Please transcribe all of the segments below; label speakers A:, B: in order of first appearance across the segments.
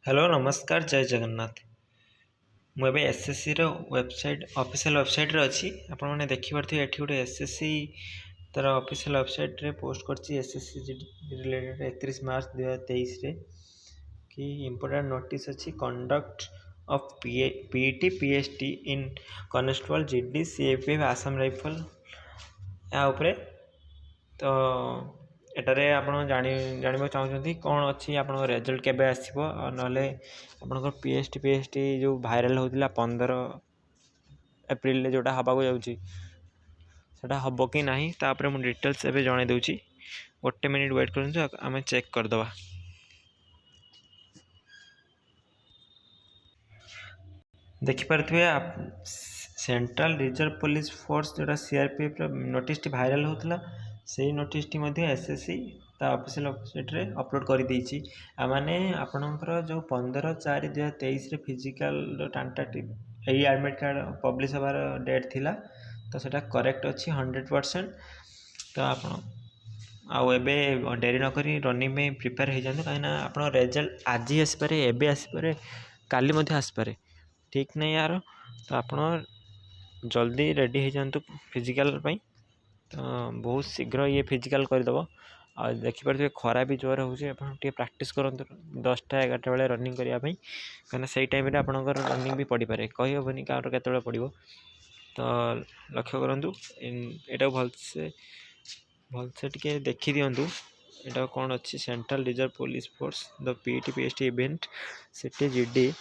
A: Hello नमस्कार जय जगन्नाथ। मुझे एसएससी वेबसाइट ऑफिशियल वेबसाइट रे अच्छी आपण मैंने देखिपे ये गोटे एसएससी तार ऑफिशियल वेबसाइट रे पोस्ट करछि एसएससी रिलेटेड 31 मार्च 2023 रे कि इम्पोर्टेंट नोटिस अच्छी conduct of PET PST in constable GD CAPF Assam rifle या उपरे तो एटारे आपण जानवा चाहते कौन अच्छी आप रेजल्ट केबे आसो ना आप पीएसटी जो भाइराल होता 15 एप्रिल जोटा हवाक जाटा हम कि ना तापर मुझे डिटेल्स एवं जन दूसरी गोटे मिनिट वेट करूँ आम चेक करदे। देखिपे सेंट्रल रिजर्व पुलिस फोर्स जोटा सीआरपीएफ नोटिस भाइराल होता से नोटिस एसएससी ता ऑफिशियल वेबसाइट रे अपलोड कर देछि। आने आपणकर जो 15/4/2023 रे फिजिकल टेंटेटिव यही एडमिट कार्ड पब्लिश होबार डेट थिला तो सेटा करेक्ट अच्छी 100%। तो आप आबे डेरी नक रनिंग में प्रिपेयर हो जाते कहीं आप रिजल्ट आज आसपे एवं आसपे काली आसपे ठीक नहीं यार। तो आप जल्दी रेडी हो जातु फिजिकल तो बहुत शीघ्र ये फिजिकल करदेव। आ देखिपे खरा भी जोर हो प्राक्ट करूँ 10टा 11टा बेले रनिंग करने कहीं से टाइम आपंकर रनिंग भी पड़ पारे कही हेनी कार के पड़ो। तो लक्ष्य करूँ यहाँ भलसे टे देखी दिंतु यहाँ कौन अच्छी central reserve police force the PET PST event city GD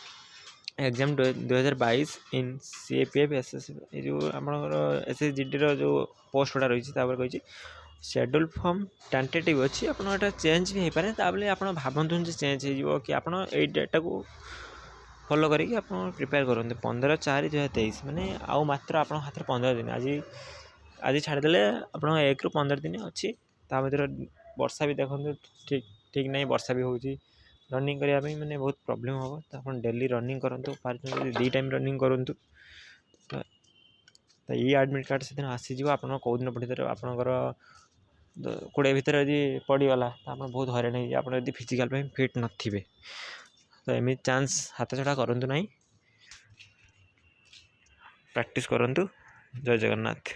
A: exam 2022 in CAPF SS जो आम एसएसजीडी जो पोस्ट गुड़ा रही कही शेड्यूल फॉर्म टेंटेटिव अच्छी आपटा चेंज भी हो पाए ताबले आप भावतु चेंज हो कि आप डेटा को फॉलो करेंगे आप प्रिपेयर करते 15/4/2023 माने आउ मात्र आप हाथ 15 दिन आज छाड़देले आप 1 ରୁ 15 दिन अच्छी भर वर्षा भी देखते ठीक ठीक नहीं वर्षा भी हो रनिंग करने मैंने बहुत प्रॉब्लम हम तो आप डेली रनिंग करूँ 2 टाइम रनिंग करूँ। तो ये एडमिट कार्ड से आसीज आप कौ दिन पढ़ी आपंकर 20 भितर यदि पड़गला तो आप बहुत हईराण हो फिजिकाल फिट नथिबे। तो एमती चांस हाथ छड़ा करूँ ना प्रैक्टिस करूँ। जय जगन्नाथ।